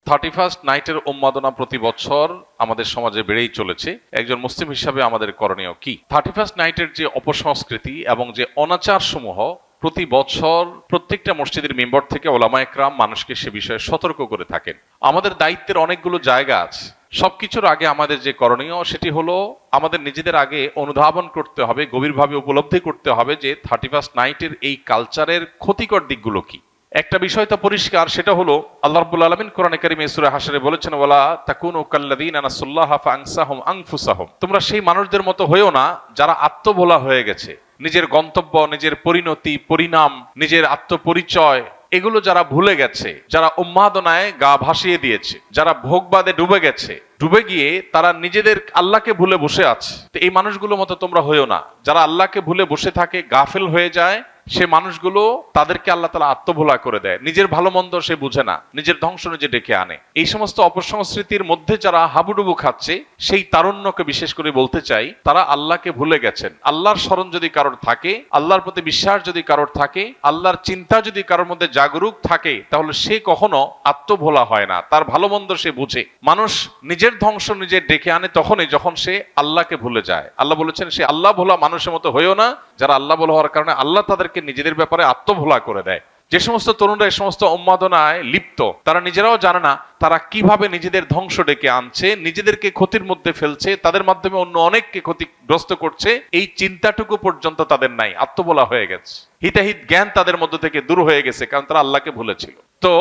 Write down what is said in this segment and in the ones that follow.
31st নাইটের উন্মাদনা প্রতি বছর আমাদের সমাজে বেড়েই চলেছে। একজন মুসলিম হিসাবে আমাদের করণীয় কি? 31st নাইটের যে অপসংস্কৃতি এবং যে অনাচার সমূহ প্রতি বছর প্রত্যেকটা মসজিদের মেম্বার থেকে ওলামা একরাম মানুষকে সে বিষয়ে সতর্ক করে থাকেন। আমাদের দায়িত্বের অনেকগুলো জায়গা আছে। সবকিছুর আগে আমাদের যে করণীয় সেটি হলো আমাদের নিজেদের আগে অনুধাবন করতে হবে, গভীরভাবে উপলব্ধি করতে হবে যে 31st নাইটের এই কালচারের ক্ষতিকর দিকগুলো কি। একটা বিষয় তো পরিষ্কার, সেটা হলো আল্লাহ রাব্বুল আলামিন কোরআনে কারীমে সূরা হাশরে বলেছেন, ওয়ালা তাকুনু কাল্লাযীনা নাসুল্লাহা ফাআনসাহুম আনফুসাহুম, তোমরা সেই মানুষদের মতো হয়েও না যারা আত্মভোলা হয়ে গেছে। নিজের গন্তব্য, নিজের পরিণতি, পরিণাম, নিজের আত্মপরিচয় এগুলো যারা ভুলে গেছে, যারা উন্মাদনায় গা ভাসিয়ে দিয়েছে, যারা ভোগবাদে ডুবে গেছে, ডুবে গিয়ে তারা নিজেদের আল্লাহকে ভুলে বসে আছে। তো এই মানুষগুলোর মতো তোমরা হয়েও না। যারা আল্লাহকে ভুলে বসে থাকে, গাফেল হয়ে যায়, সে মানুষগুলো তাদেরকে আল্লাহ তাআলা আত্মভোলা করে দেয়। নিজের ভালো মন্দ সে বুঝে না, নিজের ধ্বংস নিজে ডেকে আনে। এই সমস্ত অপসংস্কৃতির মধ্যে যারা হাবুডুবু খাচ্ছে, সেই তারুণ্যকে বিশেষ করে বলতে চাই, তারা আল্লাহকে ভুলে গেছেন। আল্লাহর স্মরণ যদি কারোর থাকে, আল্লাহর প্রতি বিশ্বাস যদি কারোর থাকে, আল্লাহর চিন্তা যদি কারোর মধ্যে জাগরুক থাকে, তাহলে সে কখনো আত্মভোলা হয় না। তার ভালো মন্দ সে বুঝে। মানুষ নিজের ধ্বংস নিজে ডেকে আনে তখনই যখন সে আল্লাহকে ভুলে যায়। আল্লাহ বলেছেন, সে আল্লাহ ভোলা মানুষের মতো হয়েও না যারা আল্লাহ ভোলা হওয়ার কারণে আল্লাহ তাদেরকে নিজেদের ব্যাপারে আত্মভোলা করে দেয়। যে সমস্ত তরুণরা এই সমস্ত উন্মাদনায় লিপ্ত, তারা নিজেরাও জানে না তারা কিভাবে নিজেদের ধ্বংস ডেকে আনছে, নিজেদেরকে ক্ষতির মধ্যে ফেলছে, তাদের মাধ্যমে অন্য অনেককে ক্ষতিগ্রস্ত করছে। এই চিন্তাটুকু পর্যন্ত তাদের নাই, আত্মভোলা হয়ে গেছে। হিতাহিত জ্ঞান তাদের মধ্য থেকে দূর হয়ে গেছে, কারণ তারা আল্লাহকে ভুলেছিল। তো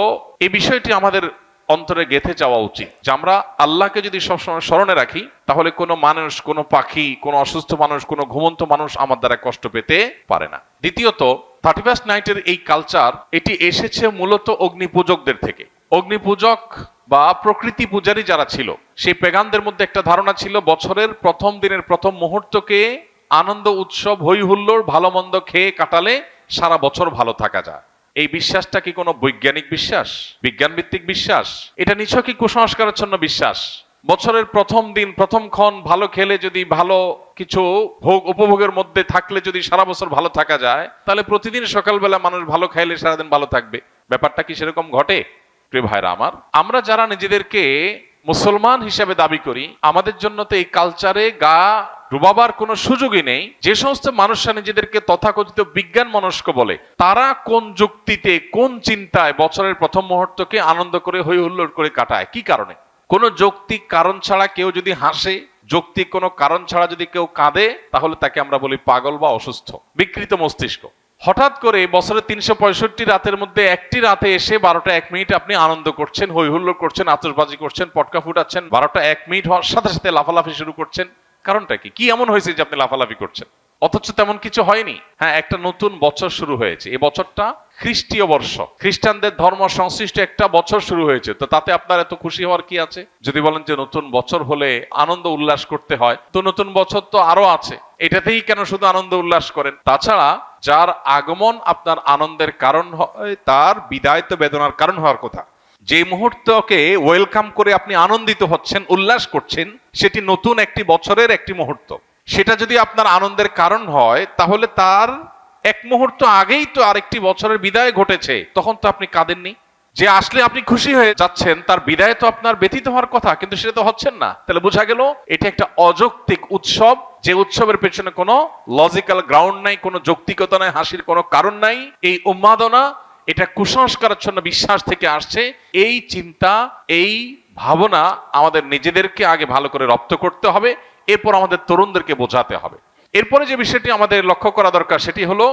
এই বিষয়টি আমাদের অন্তরে গেঁথে যাওয়া উচিত যে আমরা আল্লাহকে যদি সবসময় স্মরণে রাখি, তাহলে কোনো মানুষ, কোনো পাখি, কোনো অসুস্থ মানুষ, কোনো ঘুমন্ত মানুষ আমার দ্বারা কষ্ট পেতে পারে না। দ্বিতীয়ত, 31st নাইটের এই কালচার এটি এসেছে মূলত অগ্নিপূজকদের থেকে। অগ্নিপূজক বা প্রকৃতি পূজারী যারা ছিল, সেই পেগানদের মধ্যে একটা ধারণা ছিল বছরের প্রথম দিনের প্রথম মুহূর্তকে আনন্দ, উৎসব, হই হুল্লোড়, ভালো মন্দ খেয়ে কাটালে সারা বছর ভালো থাকা যায়। এই বিশ্বাসটা কি কোনো বৈজ্ঞানিক বিশ্বাস, বিজ্ঞান ভিত্তিক বিশ্বাস? এটা নিছকই কুসংস্কারাচ্ছন্ন বিশ্বাস। বছরের প্রথম দিন, প্রথম ক্ষণ ভালো খেলে, যদি ভালো কিছু ভোগ উপভোগের মধ্যে থাকলে যদি সারা বছর ভালো থাকা যায়, তাহলে প্রতিদিন সকালবেলা মানুষ ভালো খাইলে সারাদিন ভালো থাকবে। ব্যাপারটা কি সেরকম ঘটে? প্রিয় ভাইরা আমার, আমরা যারা নিজেদেরকে মুসলমান হিসেবে দাবি করি, আমাদের জন্য তো এই কালচারে গা ডুবাবার কোনো সুযোগই নেই। যে সমস্ত মানুষরা নিজেদেরকে তথাকথিত বিজ্ঞান মনস্ক বলে, তারা কোন যুক্তিতে, কোন চিন্তায় বছরের প্রথম মুহূর্তকে আনন্দ করে হই হুল্লোড় করে কাটায়? কি কারণে? কোন যৌক্তিক কারণ ছাড়া কেউ যদি হাসে, যৌক্তিক কোনো কারণ ছাড়া যদি কেউ কাঁদে, তাহলে তাকে আমরা বলি পাগল বা অসুস্থ, বিকৃত মস্তিষ্ক। হঠাৎ করে বছরের 365 রাতের মধ্যে একটি রাতে এসে 12টা 1 মিনিট আপনি আনন্দ করছেন, হই হুল্লোড় করছেন, আতশবাজি করছেন, পটকা ফুটাচ্ছেন, 12টা 1 মিনিট হওয়ার সাথে সাথে লাফালাফি শুরু করছেন। কারণটা কি? কি এমন হয়েছে যে আপনি লাফালাফি করছেন? অথচ তেমন কিছু হয়নি। হ্যাঁ, একটা নতুন বছর শুরু হয়েছে। এই বছরটা খ্রিস্টীয় বর্ষ, খ্রিস্টানদের ধর্ম সংশ্লিষ্ট একটা বছর শুরু হয়েছে। তো তাতে আপনার এত খুশি হওয়ার কি আছে? যদি বলেন যে নতুন বছর হলে আনন্দ উল্লাস করতে হয়, তো নতুন বছর তো আরো আছে, এটাতেই কেন শুধু আনন্দ উল্লাস করেন? তাছাড়া যার আগমন আপনার আনন্দের কারণ হয়, তার বিদায় তো বেদনার কারণ হওয়ার কথা। যে মুহূর্তকে ওয়েলকাম করে আপনি আনন্দিত হচ্ছেন, উল্লাস করছেন, সেটি নতুন একটি বছরের একটি মুহূর্ত। সেটা যদি আপনার আনন্দের কারণ হয়, তাহলে তার এক মুহূর্ত আগেই তো আরেকটি বছরের বিদায় ঘটেছে, তখন তো আপনি কাঁদেননি। যে আসলে আপনি খুশি হয়ে যাচ্ছেন, তার বিদায় তো আপনার ব্যথিত হওয়ার কথা, কিন্তু সেটা তো হচ্ছেন না। তাহলে বোঝা গেল এটা একটা অযৌক্তিক উৎসব, যে উৎসবের পেছনে কোনো লজিক্যাল গ্রাউন্ড নাই, কোনো যৌক্তিকতা নাই, হাসির কোনো কারণ নাই। এই উন্মাদনা, এটা কুসংস্কারাচ্ছন্ন বিশ্বাস থেকে আসছে। এই চিন্তা, এই ভাবনা আমাদের নিজেদেরকে আগে ভালো করে রপ্ত করতে হবে, এরপর আমাদের তরুণদেরকে বোঝাতে হবে। এরপরে যে বিষয়টি আমাদের লক্ষ্য করা দরকার, সেটি হলো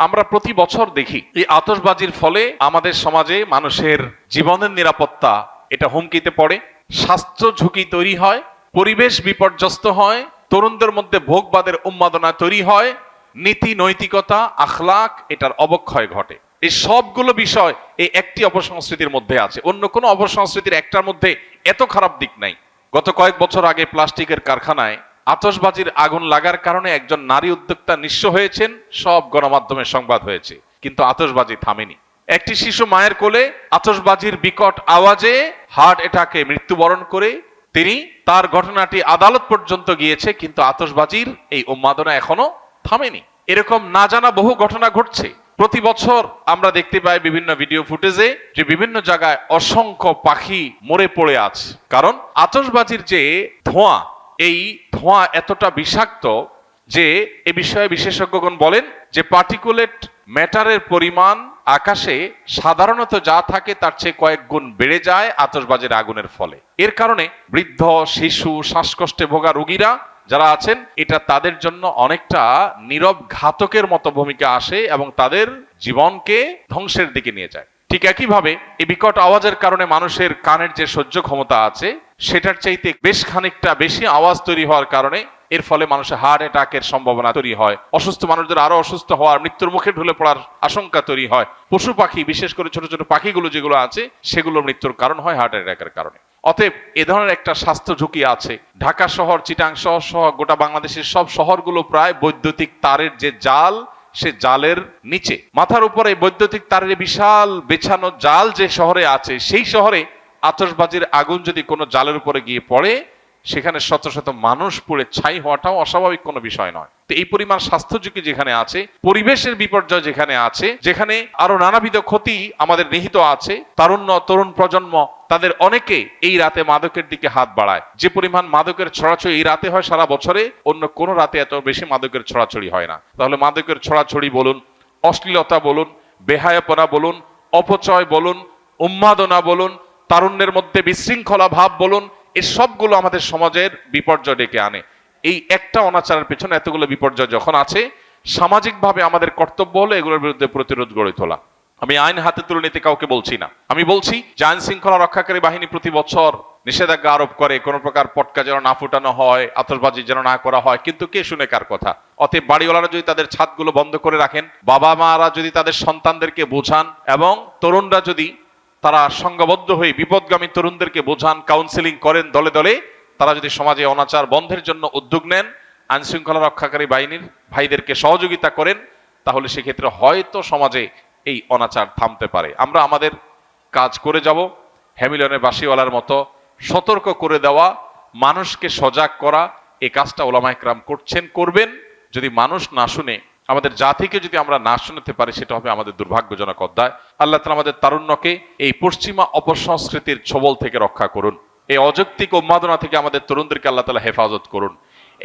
আমরা প্রতি বছর দেখি এই আতশবাজির ফলে আমাদের সমাজে মানুষের জীবনের নিরাপত্তা এটা হুমকিতে পড়ে, স্বাস্থ্য ঝুঁকি তৈরি হয়, পরিবেশ বিপর্যস্ত হয়, তরুণদের মধ্যে ভোগবাদের উন্মাদনা তৈরি হয়, নীতি নৈতিকতা, আখলাক এটার অবক্ষয় ঘটে। এই সবগুলো বিষয় এই একটি অপসংস্কৃতির মধ্যে আছে। অন্য কোনো অপসংস্কৃতির একটার মধ্যে এত খারাপ দিক নাই। গত কয়েক বছর আগে প্লাস্টিকের কারখানায় আতশবাজির আগুন লাগার কারণে একজন নারী উদ্যোক্তা নিঃস্ব হয়েছেন, সব গণমাধ্যমে সংবাদ হয়েছে, কিন্তু আতশবাজি থামেনি। একটি শিশু মায়ের কোলে আতশবাজির বিকট আওয়াজে হার্ট অ্যাটাকে মৃত্যুবরণ করে তিনি, তার ঘটনাটি আদালত পর্যন্ত গিয়েছে, কিন্তু আতশবাজির এই উন্মাদনা এখনো থামেনি। এরকম না জানা বহু ঘটনা ঘটছে। প্রতি বছর আমরা দেখতে পাই বিভিন্ন ভিডিও ফুটেজে যে বিভিন্ন জায়গায় অসংখ্য পাখি মরে পড়ে আছে। কারণ আতশবাজির যে ধোঁয়া, এই ধোঁয়া এতটা বিষাক্ত যে এ বিষয়ে বিশেষজ্ঞগণ বলেন যে পার্টিকুলেট ম্যাটারের পরিমাণ আকাশে সাধারণত যা থাকে তার চেয়ে কয়েক গুণ বেড়ে যায় আতশবাজির আগুনের ফলে। এর কারণে বৃদ্ধ, শিশু, শ্বাসকষ্টে ভোগা রোগীরা যারা আছেন, এটা তাদের জন্য অনেকটা নীরব ঘাতকের মতো ভূমিকা আসে এবং তাদের জীবনকে ধ্বংসের দিকে নিয়ে যায়। ঠিক একইভাবে এই বিকট আওয়াজের কারণে মানুষের কানের যে সহ্য ক্ষমতা আছে সেটার চাইতে বেশ খানিকটা বেশি আওয়াজ তৈরি হওয়ার কারণে এর ফলে মানুষের হার্ট অ্যাটাকের সম্ভাবনা তৈরি হয়, অসুস্থ মানুষদের আরো অসুস্থ হওয়ার, মৃত্যুর মুখে ঢলে পড়ার আশঙ্কা তৈরি হয়। পশু পাখি, বিশেষ করে ছোট ছোট পাখিগুলো যেগুলো আছে, সেগুলো মৃত্যুর কারণ হয় হার্ট অ্যাটাকের কারণে। অতএব এ ধরনের একটা স্বাস্থ্য ঝুঁকি আছে। ঢাকা শহর, চিটাং শহর সহ গোটা বাংলাদেশের সব শহরগুলো প্রায় বৈদ্যুতিক তারের যে জাল, সে জালের নিচে মাথার উপরে বৈদ্যুতিক তারের বিশাল বেছানো জাল যে শহরে আছে, সেই শহরে আতশবাজির আগুন যদি কোনো জালের উপরে গিয়ে পড়ে, সেখানে শত শত মানুষ পুড়ে ছাই হওয়াটাও অস্বাভাবিক কোনো বিষয় নয়। তো এই পরিমাণ স্বাস্থ্য ঝুঁকি যেখানে আছে, পরিবেশের বিপর্যয় যেখানে আছে, যেখানে আরো নানাবিধ ক্ষতি আমাদের নিহিত আছে, তরুণ প্রজন্ম তাদের অনেকে এই রাতে মাদকের দিকে হাত বাড়ায়। যে পরিমাণ মাদকের ছড়াছড়ি এই রাতে হয়, সারা বছরে অন্য কোনো রাতে এত বেশি মাদকের ছড়াছড়ি হয় না। তাহলে মাদকের ছড়াছড়ি বলুন, অশ্লীলতা বলুন, বেহায়াপনা বলুন, অপচয় বলুন, উন্মাদনা বলুন, তারুণ্যের মধ্যে বিশৃঙ্খলা ভাব বলুন, এই সবগুলো আমাদের সমাজের বিপর্যয় ডেকে আনে। এই একটা অনাচারের পেছনে এতগুলো বিপর্যয় যখন আছে, সামাজিকভাবে আমাদের কর্তব্য হলো এগুলোর বিরুদ্ধে প্রতিরোধ গড়ে তোলা। আমি আইন হাতে তুলে নিতে কাউকে বলছি না। আমি বলছি যে আইন শৃঙ্খলা রক্ষাকারী বাহিনী প্রতি বছর নিষেধাজ্ঞা আরোপ করে, কোনো প্রকার পটকা যেন না ফুটানো হয়, আতশবাজি যেন না করা হয়, কিন্তু কে শুনে কার কথা? অতএব বাড়িওয়ালারা যদি তাদের ছাদগুলো বন্ধ করে রাখেন, বাবা মারা যদি তাদের সন্তানদেরকে বোঝান, এবং তরুণরা যদি তারা সংঘবদ্ধ হয়ে বিপদগামী তরুণদেরকে বোঝান, কাউন্সেলিং করেন দলে দলে, তারা যদি সমাজে অনাচার বন্ধের জন্য উদ্যোগ নেন, আইন শৃঙ্খলা রক্ষাকারী বাহিনীর ভাইদেরকে সহযোগিতা করেন, তাহলে সেক্ষেত্রে হয়তো সমাজে এই অনাচার থামতে পারে। আমরা আমাদের কাজ করে যাব, হ্যামিলনের বাসিওয়ালার মতো সতর্ক করে দেওয়া, মানুষকে সজাগ করা, এই কাজটা ওলামায়ে কেরাম করছেন, করবেন। যদি মানুষ না শুনে, আমাদের জাতিকে যদি আমরা না শুনতে পারি, সেটা হবে আমাদের দুর্ভাগ্যজনক অধ্যায়। আল্লাহ তাআলা আমাদের তারুণ্যকে এই পশ্চিমা অপসংস্কৃতির ছবল থেকে রক্ষা করুন, এই অযৌক্তিক উন্মাদনা থেকে আমাদের তরুণদেরকে আল্লাহ তাআলা হেফাজত করুন।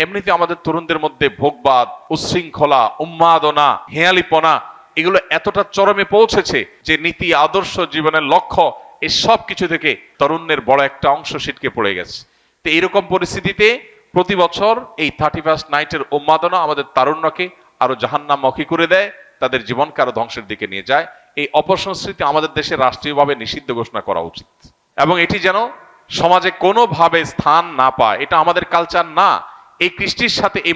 এমনিতে আমাদের তরুণদের মধ্যে ভোগবাদ, উচ্ছৃঙ্খলা, উন্মাদনা, হেয়ালিপনা এগুলো এতটা চরমে পৌঁছেছে যে নীতি, আদর্শ, জীবনের লক্ষ্য, এই সব কিছু থেকে তরুণের বড় একটা অংশ ছিটকে পড়ে গেছে। তো এইরকম পরিস্থিতিতে প্রতি বছর এই 31st নাইটের উন্মাদনা আমাদের তারুণ্যকে আরো জাহান্নামমুখী করে দেয়, তাদের জীবনকে আরো ধ্বংসের দিকে নিয়ে যায়। এই অপসংস্কৃতি আমাদের দেশে রাষ্ট্রীয়ভাবে নিষিদ্ধ ঘোষণা করা উচিত, এবং এটি যেন সমাজে কোনোভাবে স্থান না পায়। এটা আমাদের কালচার না। এই কৃষ্টির সাথে এই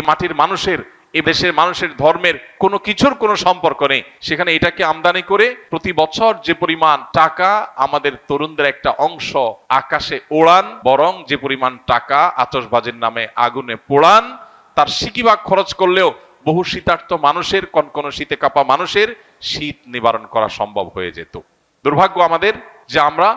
মাটির মানুষের, এই দেশের মানুষের ধর্মের কোনো কিছুর কোনো সম্পর্ক নেই। সেখানে এটাকে আমদানি করে প্রতি বছর যে পরিমাণ টাকা আমাদের তরুণদের একটা অংশ আকাশে ওড়ান, বরং যে পরিমাণ টাকা আতশবাজির নামে আগুনে পোড়ান, তার সিকিভাগ খরচ করলেও বহু শীতার্ত মানুষের, কনকনে শীতে কাঁপা মানুষের শীত নিবারণ করা সম্ভব হয়ে যেত। দুর্ভাগ্য আমাদের যে আমরা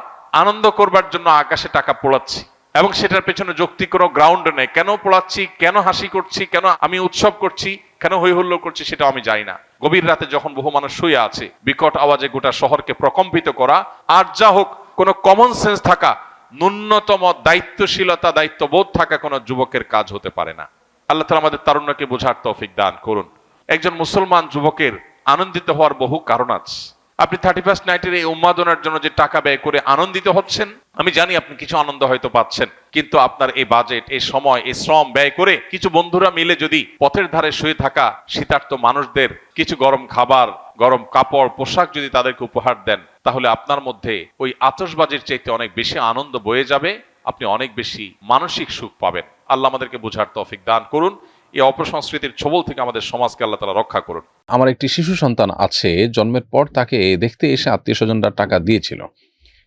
আনন্দ করবার জন্য আকাশে টাকা পোড়াচ্ছি, এবং সেটার পেছনে যৌক্তিক কোনো গ্রাউন্ড নেই। কেন পোড়াচ্ছি, কেন হাসি করছি, কেন আমি উৎসব করছি, কেন হৈ হুল্লোড় করছি, সেটা আমি জানি না। গভীর রাতে যখন বহু মানুষ শুয়ে আছে, বিকট আওয়াজে গোটা শহরকে প্রকম্পিত করা, আর যা হোক, কোনো কমন সেন্স থাকা, ন্যূনতম দায়িত্বশীলতা, দায়িত্ববোধ থাকা কোনো যুবকের কাজ হতে পারে না। আল্লাহ তাআলা আমাদের তারুণ্যকে বোঝার তৌফিক দান করুন। একজন মুসলমান যুবকের আনন্দিত হওয়ার বহু কারণ আছে। আপনি 31st নাইটের এই উন্মাদনার জন্য যে টাকা ব্যয় করে আনন্দিত হচ্ছেন, আমি জানি আপনি কিছু আনন্দ হয়তো পাচ্ছেন, কিন্তু আপনার এই বাজেট, এই সময়, এই শ্রম ব্যয় করে কিছু বন্ধুরা মিলে যদি পথের ধারে শুয়ে থাকা শীতার্ত মানুষদের কিছু গরম খাবার, গরম কাপড়, পোশাক যদি তাদেরকে উপহার দেন, তাহলে আপনার মধ্যে ওই আতশবাজির চাইতে অনেক বেশি আনন্দ বয়ে যাবে, আপনি অনেক বেশি মানসিক সুখ পাবেন। আল্লাহ আমাদেরকে বোঝার তৌফিক দান করুন। এই অপসংস্কৃতির ছবল থেকে আমাদের সমাজকে আল্লাহ তাআলা রক্ষা করুন। আমার একটি শিশু সন্তান আছে, জন্মের পর তাকে দেখতে এসে আত্মীয় স্বজনরা টাকা দিয়েছিল,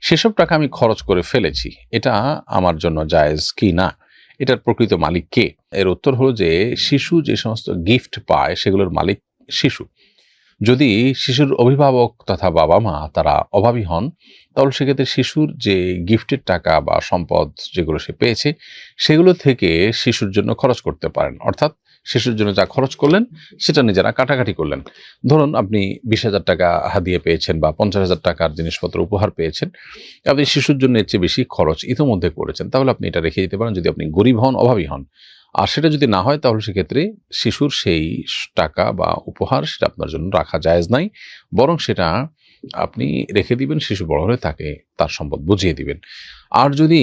সেসব টাকা আমি খরচ করে ফেলেছি, এটা আমার জন্য জায়েজ কি না? এটার প্রকৃত মালিক কে? এর উত্তর হলো যে শিশু যে সমস্ত গিফট পায় সেগুলোর মালিক শিশু। যদি শিশুর অভিভাবক তথা বাবা মা তারা অভাবী হন, তাহলে সেক্ষেত্রে শিশুর যে গিফটের টাকা বা সম্পদ যেগুলো সে পেয়েছে, সেগুলো থেকে শিশুর জন্য খরচ করতে পারেন। অর্থাৎ শিশুর জন্য যা খরচ করলেন সেটা নিজেরা কাটাকাটি করলেন। ধরুন আপনি 20,000 টাকা হাদিয়া পেয়েছেন বা 50,000 টাকার জিনিসপত্র উপহার পেয়েছেন, আপনি শিশুর জন্য এর চেয়ে বেশি খরচ ইতিমধ্যে করেছেন, তাহলে আপনি এটা রেখে দিতে পারেন যদি আপনি গরিব হন, অভাবী হন। আর সেটা যদি না হয় তাহলে সেক্ষেত্রে শিশুর সেই টাকা বা উপহার সেটা আপনার জন্য রাখা জায়েজ নাই, বরং সেটা আপনি রেখে দিবেন, শিশু বড় হলে তাকে তার সম্পদ বুঝিয়ে দিবেন। আর যদি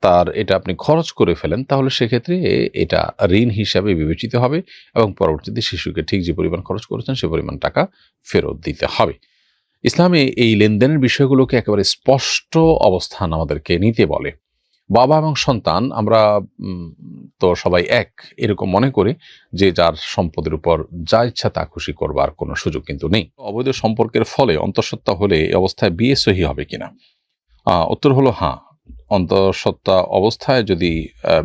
তার এটা আপনি খরচ করে ফেলেন তাহলে সেক্ষেত্রে এটা ঋণ হিসাবে বিবেচিত হবে এবং পরবর্তীতে শিশুকে ঠিক যে পরিমাণ খরচ করেছেন সে পরিমাণ টাকা ফেরত দিতে হবে। ইসলামে এই লেনদেনের বিষয়গুলোকে একেবারে স্পষ্ট অবস্থান আমাদেরকে নিতে বলে। বাবা এবং সন্তান আমরা তো সবাই এক এরকম মনে করি যে যার সম্পদের উপর যা ইচ্ছা তা খুশি করবার কোনো সুযোগ কিন্তু নেই। অবৈধ সম্পর্কের ফলে অন্তঃসত্ত্বা হলে এই অবস্থায় বিয়ে সহি হবে কিনা? উত্তর হলো হ্যাঁ, অন্তঃসত্ত্বা অবস্থায় যদি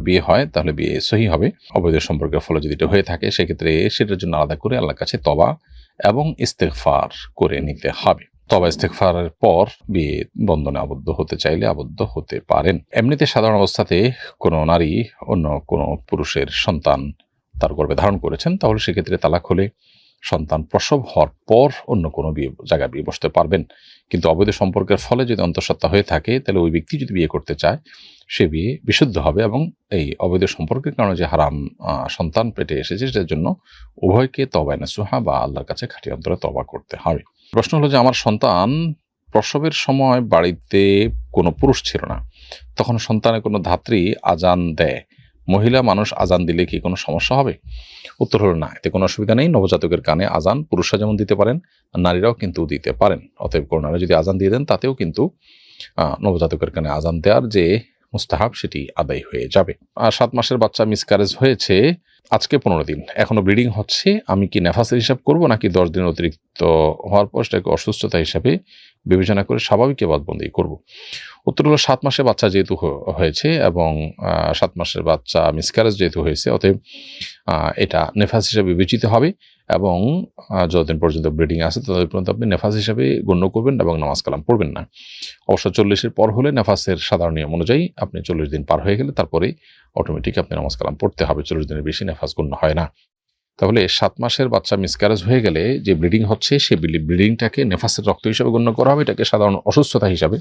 বিয়ে হয় তাহলে বিয়ে সহি হবে। অবৈধ সম্পর্কের ফলে যদি এটা হয়ে থাকে সেক্ষেত্রে সেটার জন্য আলাদা করে আল্লাহর কাছে তওবা এবং ইস্তেগফার করে নিতে হবে। তওবা ইস্তেগফারের পর বিয়ে বন্ধনে আবদ্ধ হতে চাইলে আবদ্ধ হতে পারেন। এমনিতে সাধারণ অবস্থাতে কোনো নারী অন্য কোনো পুরুষের সন্তান তার গর্ভে ধারণ করেছেন তাহলে সেক্ষেত্রে তালাক হলে সন্তান প্রসব হওয়ার পর অন্য কোনো জায়গায় বিয়ে বসতে পারবেন। কিন্তু অবৈধ সম্পর্কের ফলে যদি অন্তঃসত্ত্বা হয়ে থাকে তাহলে ওই ব্যক্তি যদি বিয়ে করতে চায় সে বিয়ে বিশুদ্ধ হবে এবং এই অবৈধ সম্পর্কের কারণে যে হারাম সন্তান পেটে এসেছে সেটার জন্য উভয়কে তওবা নসুহা বা আল্লাহর কাছে খাঁটি অন্তরে তওবা করতে হবে। প্রশ্ন হলো যে আমার সন্তান প্রসবের সময় বাড়িতে কোনো পুরুষ ছিল না, তখন সন্তানের কোনো ধাত্রী আজান দেয়, মহিলা মানুষ আজান দিলে কি কোনো সমস্যা হবে? উত্তর হলো না, এতে কোনো অসুবিধা নেই। নবজাতকের কানে আজান পুরুষরা যেমন দিতে পারেন নারীরাও কিন্তু দিতে পারেন। অতএব কোনো নারী যদি আজান দিয়ে দেন তাতেও কিন্তু নবজাতকের কানে আজান দেওয়ার যে মুস্তাহাব সেটি আদায় হয়ে যাবে। আর 7 মাসের বাচ্চা মিসক্যারেজ হয়েছে, আজকে 15 দিন, এখনো ব্লিডিং হচ্ছে, আমি কি নেফাসের হিসাব করব নাকি 10 দিন অতিরিক্ত হওয়ার পর সেটাকে অসুস্থতা হিসাবে বিবেচনা করে স্বাভাবিক এবাদতবন্দি করব? উত্তর হলো 7 মাসের বাচ্চা যেহেতু হয়েছে এবং 7 মাসের বাচ্চা মিসক্যারেজ যেহেতু হয়েছে অতএব এটা নেফাস হিসাবে বিবেচিত হবে এবং যতদিন পর্যন্ত ব্লিডিং আছে ততদিন পর্যন্ত আপনি নেফাস হিসাবে গণ্য করবেন এবং নামাজ কালাম পড়বেন না। অবশ্য 40-এর পর হলে নেফাসের সাধারণ নিয়ম অনুযায়ী আপনি 40 দিন পার হয়ে গেলে তারপরে অটোমেটিক আপনি নামাজ কালাম পড়তে হবে, 40 দিনের বেশি নেফাস গণ্য হয় না। তাহলে 7 মাসের বাচ্চা মিসক্যারেজ হয়ে গেলে যে ব্লিডিং হচ্ছে সেই ব্লিডিংটাকে নেফাসের রক্ত হিসাবে গণ্য করা হবে, এটাকে সাধারণ অসুস্থতা হিসাবে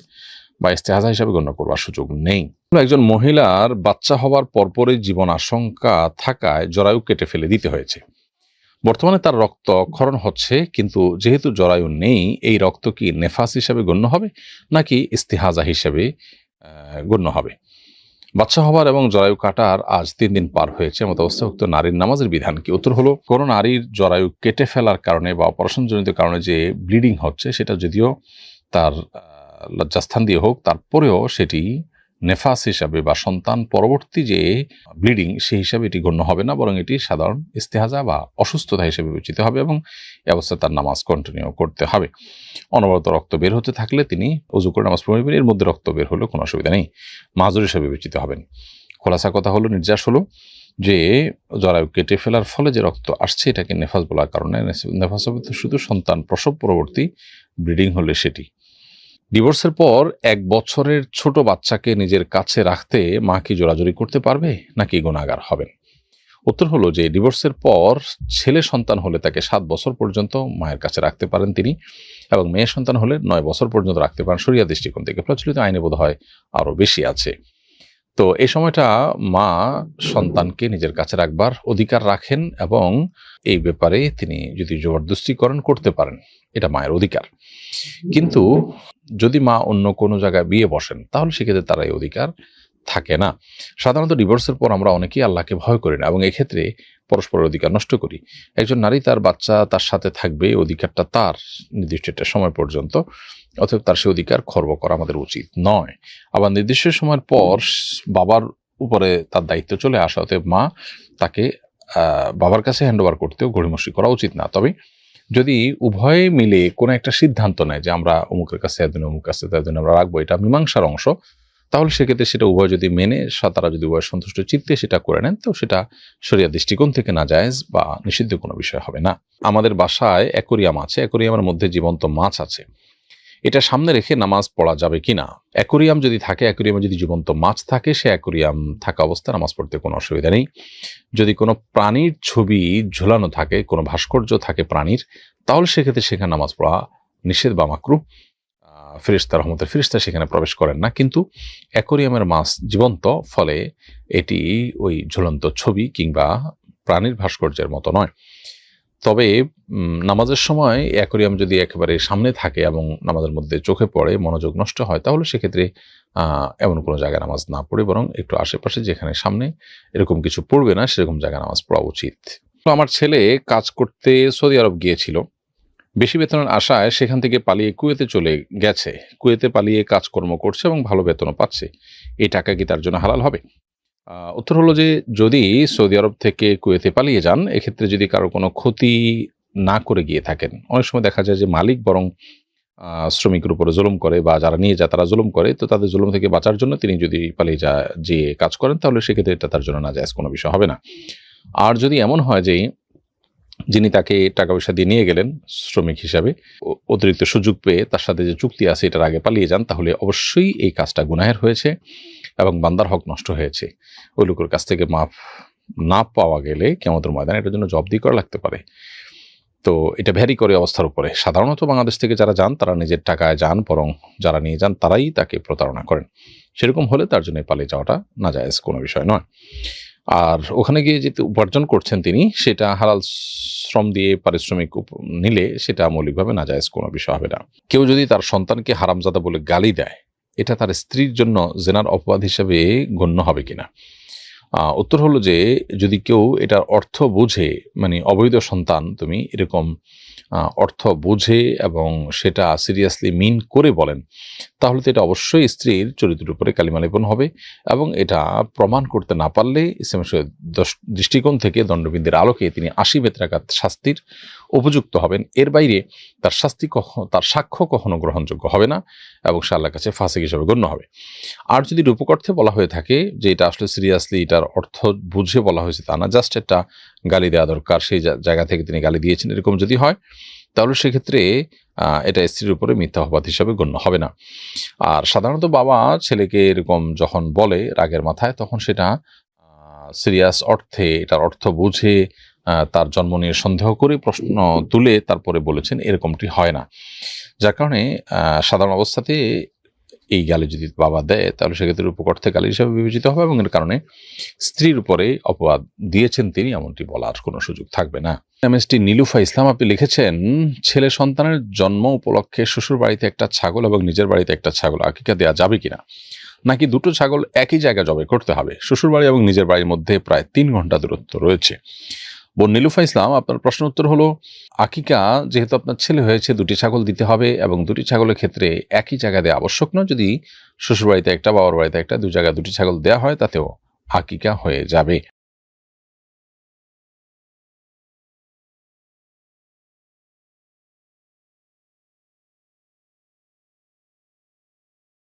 বা ইস্তেহাজা হিসাবে গণ্য করবার সুযোগ নেই। একজন মহিলার বাচ্চা হওয়ার পরপরই জীবন আশঙ্কা থাকায় জরায়ু কেটে ফেলে দিতে হয়েছে। বর্তমানে তার রক্তক্ষরণ হচ্ছে, কিন্তু যেহেতু জরায়ু নেই এই রক্ত কি নেফাস হিসাবে গণ্য হবে নাকি ইস্তেহাজা হিসাবে গণ্য হবে? বাচ্চা হবার এবং জরায়ু কাটার আজ 3 দিন পার হয়েছে, এমত অবস্থা উক্ত নারীর নামাজের বিধান কি? উত্তর হলো কোনো নারীর জরায়ু কেটে ফেলার কারণে বা অপারেশনজনিত কারণে যে ব্লিডিং হচ্ছে সেটা যদিও তার লজ্জাস্থান দিয়ে হোক তারপরেও সেটি নেফাস হিসাবে বা সন্তান পরবর্তী যে ব্লিডিং সেই হিসাবে এটি গণ্য হবে না, বরং এটি সাধারণ ইস্তেহাজা বা অসুস্থতা হিসেবে বিবেচিত হবে এবং এই অবস্থায় তার নামাজ কন্টিনিউ করতে হবে। অনবরত রক্ত বের হতে থাকলে তিনি ওযু করে নামাজ পড়বেন, এর মধ্যে রক্ত বের হলেও কোনো অসুবিধা নেই, মাযুর হিসেবে বিবেচিত হবেন। খোলাসা কথা হলো, নির্যাস হলো যে জরায়ু কেটে ফেলার ফলে যে রক্ত আসছে এটাকে নেফাস বলার কারণে নেফাস হবে শুধু সন্তান প্রসব পরবর্তী ব্লিডিং হলে সেটি। ডিভোর্সের পর 1 বছরের ছোট বাচ্চাকে নিজের কাছে রাখতে মা কি জোরাজুরি করতে পারবে নাকি গুনাহগার হবেন? উত্তর হলো যে ডিভোর্সের পর ছেলে সন্তান হলে তাকে 7 বছর পর্যন্ত মায়ের কাছে রাখতে পারেন তিনি, এবং মেয়ে সন্তান হলে 9 বছর পর্যন্ত রাখতে পারেন। শরিয়া দৃষ্টিকোণ থেকে প্রচলিত আইনে বোধ হয় আরো বেশি আছে। তো এই সময়টা মা সন্তানকে নিজের কাছে রাখবার অধিকার রাখেন এবং এই ব্যাপারে তিনি যদি জবরদস্তি করেন করতে পারেন, এটা মায়ের অধিকার। কিন্তু যদি মা অন্য কোনো জায়গায় বিয়ে বসেন তাহলে সেক্ষেত্রে তার এই অধিকার থাকে না। সাধারণত ডিভোর্সের পর আমরা অনেকেই আল্লাহকে ভয় করি না এবং এক্ষেত্রে পরস্পরের অধিকার নষ্ট করি। একজন নারী তার বাচ্চা তার সাথে থাকবে, অধিকারটা তার নির্দিষ্ট একটা সময় পর্যন্ত, অতএব তার সে অধিকার খর্ব করা আমাদের উচিত নয়। আবার নির্দিষ্ট সময়ের পর বাবার উপরে তার দায়িত্ব চলে আসা, অতএব মা তাকে বাবার কাছে হ্যান্ডওভার করতেও গড়িমসি করা উচিত না। তবে যদি উভয়ে মিলে কোনো একটা সিদ্ধান্ত নেয় যে আমরা অমুকের কাছে এতদিন অমুক কাছে এতদিন আমরা রাখবো, এটা মীমাংসার অংশ, তাহলে সেক্ষেত্রে সেটা উভয় যদি মেনে তারা যদি উভয় সন্তুষ্ট চিত্তে সেটা করে নেন তো সেটা শরিয়া দৃষ্টিকোণ থেকে নাজায়েজ বা নিষিদ্ধ কোনো বিষয় হবে না। আমাদের বাসায় অ্যাকোরিয়াম আছে, অ্যাকোরিয়ামের মধ্যে জীবন্ত মাছ আছে। এটা সামনে রেখে নামাজ পড়া যাবে কিনা? অ্যাকোরিয়াম যদি থাকে, অ্যাকোরিয়ামে যদি জীবন্ত মাছ থাকে, সে অ্যাকোরিয়াম থাকা অবস্থায় নামাজ পড়তে কোনো অসুবিধা নেই। যদি কোনো প্রাণীর ছবি ঝোলানো থাকে, কোনো ভাস্কর্য থাকে প্রাণীর, তাহলে সেক্ষেত্রে সেখানে নামাজ পড়া নিষেধ বা মাকরুহ। ফেরেশতা, রহমতের ফেরেশতা সেখানে প্রবেশ করেন না। কিন্তু অ্যাকোরিয়ামের মাছ জীবন্ত, ফলে এটি ওই ঝুলন্ত ছবি কিংবা প্রাণীর ভাস্কর্যের মতো নয়। তবে নামাজের সময় অ্যাকোরিয়াম যদি একেবারে সামনে থাকে এবং নামাজের মধ্যে চোখে পড়ে, মনোযোগ নষ্ট হয়, তাহলে সেক্ষেত্রে এমন কোনো জায়গায় নামাজ না পড়ে বরং একটু আশেপাশে যেখানে সামনে এরকম কিছু পড়বে না সেরকম জায়গায় নামাজ পড়া উচিত। আমার ছেলে কাজ করতে সৌদি আরব গিয়েছিল। বেশি বেতনের আশায় সেখান থেকে পালিয়ে কুয়েতে চলে গেছে। কুয়েতে পালিয়ে কাজকর্ম করছে এবং ভালো বেতনও পাচ্ছে। এই টাকা কি তার জন্য হালাল হবে? উত্তর হলো যে, যদি সৌদি আরব থেকে কুয়েতে পালিয়ে যান, এক্ষেত্রে যদি কারো কোনো ক্ষতি না করে গিয়ে থাকেন, অনেক সময় দেখা যায় যে মালিক বরং শ্রমিকের উপরে জুলুম করে বা যারা নিয়ে যায় তারা জুলুম করে, তো তাদের জুলুম থেকে বাঁচার জন্য তিনি যদি পালিয়ে যেয়ে কাজ করেন, তাহলে সেক্ষেত্রে এটা তার জন্য নাজায়েজ কোনো বিষয় হবে না। আর যদি এমন হয় যে যিনি তাকে টাকা পয়সা দিয়ে নিয়ে গেলেন শ্রমিক হিসাবে, অতিরিক্ত সুযোগ পেয়ে তার সাথে যে চুক্তি আছে এটার আগে পালিয়ে যান, তাহলে অবশ্যই এই কাজটা গুনাহের হয়েছে এবং বান্দার হক নষ্ট হয়েছে। ওই লোকের কাছ থেকে মাফ না পাওয়া গেলে কিয়ামতের ময়দানে এটার জন্য জবাবদিহি করা লাগতে পারে। তো এটা ভ্যারি করে অবস্থার উপরে। সাধারণত বাংলাদেশ থেকে যারা যান তারা নিজের টাকায় যান, বরং যারা নিয়ে যান তারাই তাকে প্রতারণা করেন। সেরকম হলে তার জন্য পালিয়ে যাওয়াটা নাজায়েজ কোনো বিষয় নয়। আর ওখানে গিয়ে যেতে উপার্জন করছেন তিনি, সেটা হালাল শ্রম দিয়ে পারিশ্রমিক নিলে সেটা মৌলিকভাবে নাজায়েজ কোনো বিষয় হবে না। কেউ যদি তার সন্তানকে হারামজাদা বলে গালি দেয়, এটা তার স্ত্রীর জন্য জেনার অপবাদ হিসেবে গণ্য হবে কিনা? উত্তর হলো যে, যদি কেউ এটার অর্থ বুঝে, মানে অবৈধ সন্তান তুমি এরকম অর্থ বুঝে এবং সেটা সিরিয়াসলি মিন করে বলেন, তাহলে তো এটা অবশ্যই স্ত্রীর চরিত্রের উপরে কালিমা লেপন হবে এবং এটা প্রমাণ করতে না পারলে ইসলামের দৃষ্টিকোণ থেকে দণ্ডবিধির আলোকে তিনি 80 বেত্রাঘাত শাস্তির উপযুক্ত হবেন। এর বাইরে তার তার সাক্ষ্য কখনো গ্রহণযোগ্য হবে না এবং সে আল্লাহর কাছে ফাসিক হিসেবে গণ্য হবে। আর যদি রূপক অর্থে বলা হয়ে থাকে যে এটা আসলে সিরিয়াসলি এটার অর্থ বুঝে বলা হয়েছে তা না, জাস্ট একটা গালি দেওয়া দরকার, সেই জায়গা থেকে তিনি গালি দিয়েছেন, এরকম যদি হয়, তাহলে সেক্ষেত্রে এটা স্ত্রীর উপরে মিথ্যা অপবাদ হিসাবে গণ্য হবে না। আর সাধারণত বাবা ছেলেকে এরকম যখন বলে রাগের মাথায়, তখন সেটা সিরিয়াস অর্থে, এটার অর্থ বুঝে তার জন্ম নিয়ে সন্দেহ করে প্রশ্ন তুলে তারপরে বলেছেন, এরকমটি হয় না। যার কারণে সাধারণ অবস্থাতে এই গালি যদি বাবা দেয়, তাহলে সেক্ষেত্রে রূপক অর্থে গালি হিসাবে বিবেচিত হবে এবং এর কারণে স্ত্রীর উপরে অপবাদ দিয়েছেন তিনি এমনটি বলার কোনো সুযোগ থাকবে না। এমএসটি নীলুফা ইসলাম আপনি লিখেছেন, ছেলে সন্তানের জন্ম উপলক্ষে শ্বশুর বাড়িতে একটা ছাগল এবং নিজের বাড়িতে একটা ছাগল আকিকা দেওয়া যাবে কিনা, নাকি দুটো ছাগল একই জায়গায় জবাই করতে হবে? শ্বশুর বাড়ি এবং নিজের বাড়ির মধ্যে প্রায় 3 ঘন্টা দূরত্ব রয়েছে। বোন নীলুফা ইসলাম, আপনার প্রশ্ন উত্তর হলো, আকিকা যেহেতু আপনার ছেলে হয়েছে, 2টি ছাগল দিতে হবে এবং 2টি ছাগলের ক্ষেত্রে একই জায়গায় দেওয়া আবশ্যক নয়। যদি শ্বশুর বাড়িতে একটা, বাবার বাড়িতে একটা, 2 জায়গায় 2টি ছাগল দেওয়া হয়, তাতেও আকিকা হয়ে যাবে।